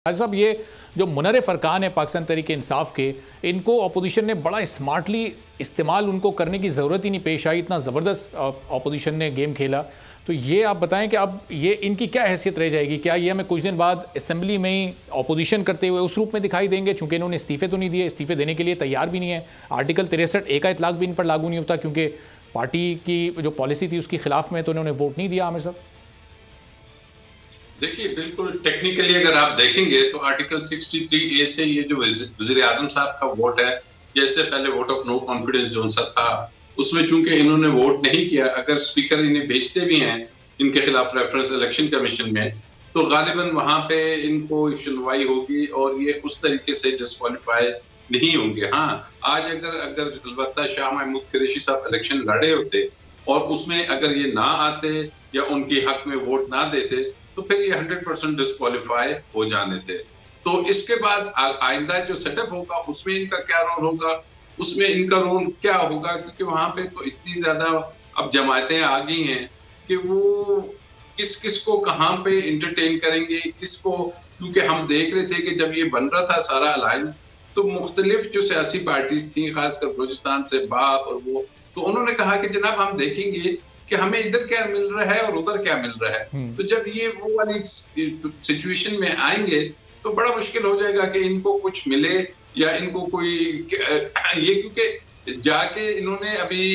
साहब, ये जो मुनर्रिफ अरकान है पाकिस्तान तहरीक इंसाफ के, इनको अपोजिशन ने बड़ा स्मार्टली इस्तेमाल उनको करने की ज़रूरत ही नहीं पेश आई। इतना ज़बरदस्त अपोजिशन ने गेम खेला। तो ये आप बताएं कि अब ये इनकी क्या हैसियत रह जाएगी? क्या ये हमें कुछ दिन बाद असम्बली में ही अपोजिशन करते हुए उस रूप में दिखाई देंगे? चूंकि इन्होंने इस्तीफे तो नहीं दिए, इस्तीफे देने के लिए तैयार भी नहीं है। आर्टिकल 63 का इतलाक भी इन पर लागू नहीं होता क्योंकि पार्टी की जो पॉलिसी थी उसके खिलाफ में तो इन्होंने वोट नहीं दिया। आमिर साहब देखिए, बिल्कुल टेक्निकली अगर आप देखेंगे तो आर्टिकल 63A से ये जो वज़ीर आज़म साहब का वोट है, जैसे पहले वोट ऑफ नो कॉन्फिडेंस जो सा था, उसमें चूंकि इन्होंने वोट नहीं किया, अगर स्पीकर इन्हें भेजते भी हैं इनके खिलाफ रेफरेंस इलेक्शन कमीशन में, तो गालिबन वहां पे इनको सुनवाई होगी और ये उस तरीके से डिस्क्वालीफाई नहीं होंगे। हाँ, आज अगर अलबत्ता शाह महमूद कुरैशी साहब इलेक्शन लड़े होते और उसमें अगर ये ना आते या उनके हक में वोट ना देते तो फिर ये 100% डिस्क्वालीफाई हो जाने थे। तो इसके बाद आइंदा जो सेटअप होगा उसमें इनका क्या रोल होगा, उसमें इनका रोल क्या होगा, क्योंकि वहां पे तो इतनी ज्यादा अब जमातें आ गई हैं कि वो किस को कहां पे इंटरटेन करेंगे, किसको, क्योंकि हम देख रहे थे कि जब ये बन रहा था सारा अलायंस तो मुख्तलिफ जो सियासी पार्टीज थी, खासकर बलूचिस्तान से बाप और वो, तो उन्होंने कहा कि जनाब हम देखेंगे कि हमें इधर क्या मिल रहा है और उधर क्या मिल रहा है। तो जब ये वो वाली सिचुएशन में आएंगे तो बड़ा मुश्किल हो जाएगा कि इनको कुछ मिले या इनको कोई ये, क्योंकि जाके इन्होंने अभी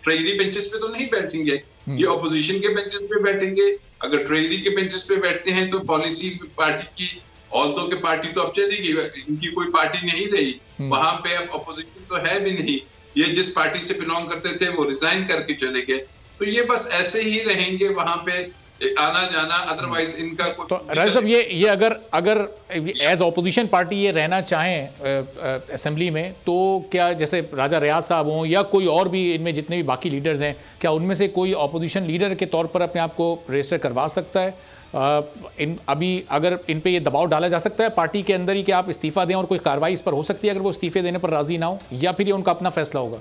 ट्रेजरी बेंचेस पे तो नहीं बैठेंगे, ये ऑपोजिशन के बेंचेस पे बैठेंगे। अगर ट्रेजरी के बेंचेस पे बैठते हैं तो पॉलिसी पार्टी की, ऑल्दो के पार्टी तो अब चली गई, इनकी कोई पार्टी नहीं रही वहां पे, अब अपोजिशन तो है भी नहीं, ये जिस पार्टी से बिलोंग करते थे वो रिजाइन करके चले गए। तो ये बस ऐसे ही रहेंगे वहां पे आना जाना, अदरवाइज इनका तो राजा साहब ये अगर एज ऑपोजिशन पार्टी ये रहना चाहें असेंबली में, तो क्या जैसे राजा रियाज साहब हों या कोई और भी इनमें जितने भी बाकी लीडर्स हैं, क्या उनमें से कोई ऑपोजिशन लीडर के तौर पर अपने आप को रजिस्टर करवा सकता है? अभी अगर इन पे ये दबाव डाला जा सकता है पार्टी के अंदर ही कि आप इस्तीफा दें और कोई कार्रवाई इस पर हो सकती है अगर वो इस्तीफे देने पर राजी ना हो, या फिर ये उनका अपना फैसला होगा?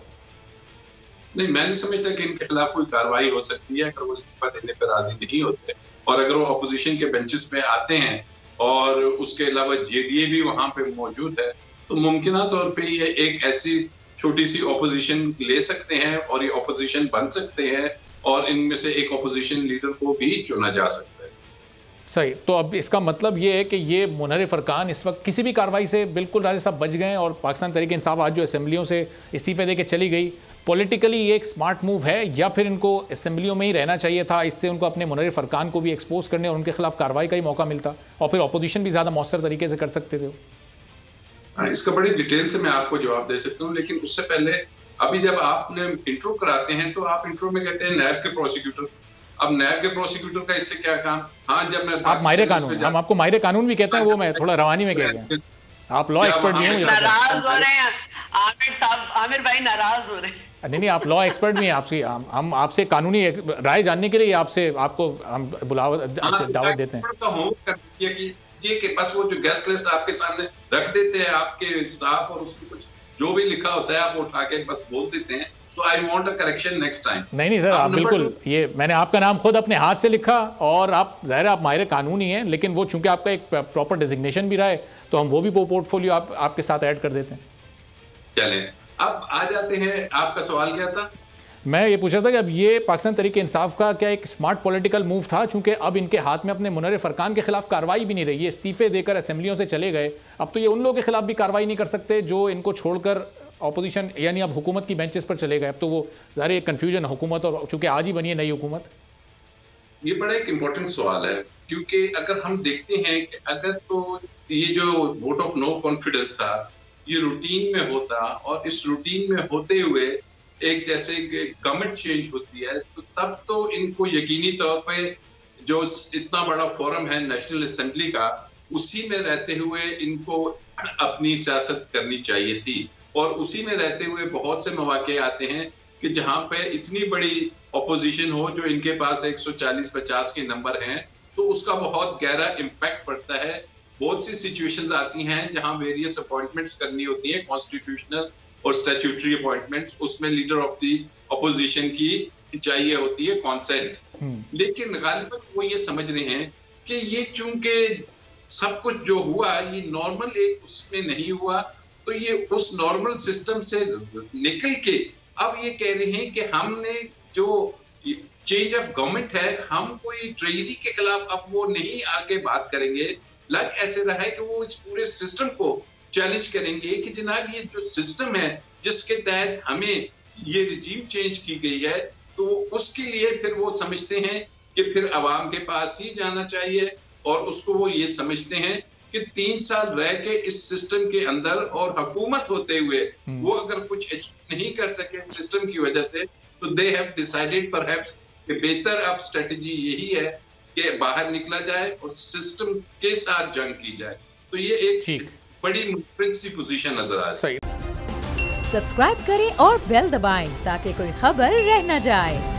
नहीं, मैं नहीं समझता कि इनके खिलाफ कोई कार्रवाई हो सकती है अगर वो इस्तीफा देने पर राजी नहीं होते, और अगर वो अपोजिशन के बेंचेस पे आते हैं और उसके अलावा जेडीए भी वहां पे मौजूद है, तो मुमकिन तौर पे ये एक ऐसी छोटी सी ऑपोजिशन ले सकते हैं और ये ऑपोजिशन बन सकते हैं और इनमें से एक ऑपोजिशन लीडर को भी चुना जा सकता है। सही। तो अब इसका मतलब ये है कि ये मुनर्रिफ अरकान इस वक्त किसी भी कार्रवाई से बिल्कुल राजा साहब बच गए, और पाकिस्तान तहरीक इंसाफ आज जो असेंबलियों से इस्तीफे दे के चली गई, पॉलिटिकली ये एक स्मार्ट मूव है या फिर इनको असेंबलियों में ही रहना चाहिए था? इससे उनको अपने मुनर्रिफ अरकान को भी एक्सपोज करने और उनके खिलाफ कार्रवाई का ही मौका मिलता और फिर अपोजिशन भी ज़्यादा मौसर तरीके से कर सकते थे। इसका बड़ी डिटेल से मैं आपको जवाब दे सकता हूँ, लेकिन उससे पहले अभी जब आपने इंट्रो कराते हैं तो आप इंट्रो में कहते हैं नैब के प्रोसिक्यूटर। अब नैब के प्रोसिक्यूटर का इससे क्या काम? हाँ, जब मैं आप माहिर कानून, हम आपको माहिर कानून भी कहते हैं, वो मैं थोड़ा रवानी में कह रहा हूँ, आप लॉ एक्सपर्ट भी हैं। नाराज हो रहे हैं आमिर साहब, आमिर भाई नाराज हो रहे हैं। नहीं, आप लॉ एक्सपर्ट भी हैं, आपसे हम आपसे कानूनी राय जानने के लिए आपको हम दावत देते हैं कि बस वो जो गेस्ट लिस्ट आपके सामने रख देते हैं आपके स्टाफ और उसमें कुछ जो भी लिखा होता है आप उठा के बस बोल देते हैं। तो I want a correction next time. नहीं सर, आप बिल्कुल, ये मैंने आपका नाम खुद अपने हाथ से लिखा और आप ज़ाहिर आप माहिर कानून ही हैं, लेकिन वो चूंकि आपका एक प्रॉपर डेजिग्नेशन भी रहा है तो हम वो भी पोर्टफोलियो आपके साथ ऐड कर देते हैं। चलें, अब आ जाते हैं, आपका सवाल क्या था? मैं ये पूछ रहा था कि अब ये पाकिस्तान तहरीक इंसाफ का क्या एक स्मार्ट पॉलिटिकल मूव था, चूंकि अब इनके हाथ में अपने मुनर्रिफ अरकान के खिलाफ कार्रवाई भी नहीं रही, ये इस्तीफे देकर असेंबलियों से चले गए, अब तो ये उन लोगों के खिलाफ भी कार्रवाई नहीं कर सकते जो इनको छोड़कर ऑपोजिशन यानी अब हुकूमत की बेंचेस पर चले गए। अब तो वो ज़ाहिर कन्फ्यूजन हुकूमत, और चूंकि आज ही बनी है नई हुकूमत। ये बड़ा एक इम्पोर्टेंट सवाल है, क्योंकि अगर हम देखते हैं कि अगर तो ये जो वोट ऑफ नो कॉन्फिडेंस था ये रूटीन में होता और इस रूटीन में होते हुए एक जैसे गवर्नमेंट चेंज होती है तो तब तो इनको यकीनी तौर पे जो इतना बड़ा फोरम है नेशनल असेंबली का, उसी में रहते हुए इनको अपनी सियासत करनी चाहिए थी, और उसी में रहते हुए बहुत से मौके आते हैं कि जहां पे इतनी बड़ी ऑपोजिशन हो जो इनके पास 140-50 के नंबर हैं, तो उसका बहुत गहरा इम्पैक्ट पड़ता है। बहुत सी सिचुएशंस आती हैं जहां वेरियस अपॉइंटमेंट्स करनी होती है, कॉन्स्टिट्यूशनल और स्टैट्यूटरी अपॉइंटमेंट्स, उसमें लीडर ऑफ द ऑपोजिशन की चाहिए होती है कॉन्सेंट। लेकिन गालिबन वो ये समझ रहे हैं कि ये चूंकि सब कुछ जो हुआ ये नॉर्मल एक उसमें नहीं हुआ, तो ये उस नॉर्मल सिस्टम से निकल के अब ये कह रहे हैं कि हमने जो चेंज ऑफ गवर्नमेंट है, हम कोई ट्रेजरी के खिलाफ अब वो नहीं आके बात करेंगे। लग ऐसे रहा है कि वो इस पूरे सिस्टम को चैलेंज करेंगे कि जनाब ये जो सिस्टम है जिसके तहत हमें ये रिजीम चेंज की गई है, तो उसके लिए फिर वो समझते हैं कि फिर अवाम के पास ही जाना चाहिए, और उसको वो ये समझते हैं कि 3 साल रह के इस सिस्टम के अंदर और हुकूमत होते हुए वो अगर कुछ नहीं कर सके सिस्टम की वजह से, तो दे हैव डिसाइडेड परहैप्स कि बेहतर अब स्ट्रेटजी यही है कि बाहर निकला जाए और सिस्टम के साथ जंग की जाए। तो ये एक बड़ी मुश्किल सी पोजीशन नजर आ रही है। सब्सक्राइब करें और बेल दबाएं ताकि कोई खबर रह न जाए।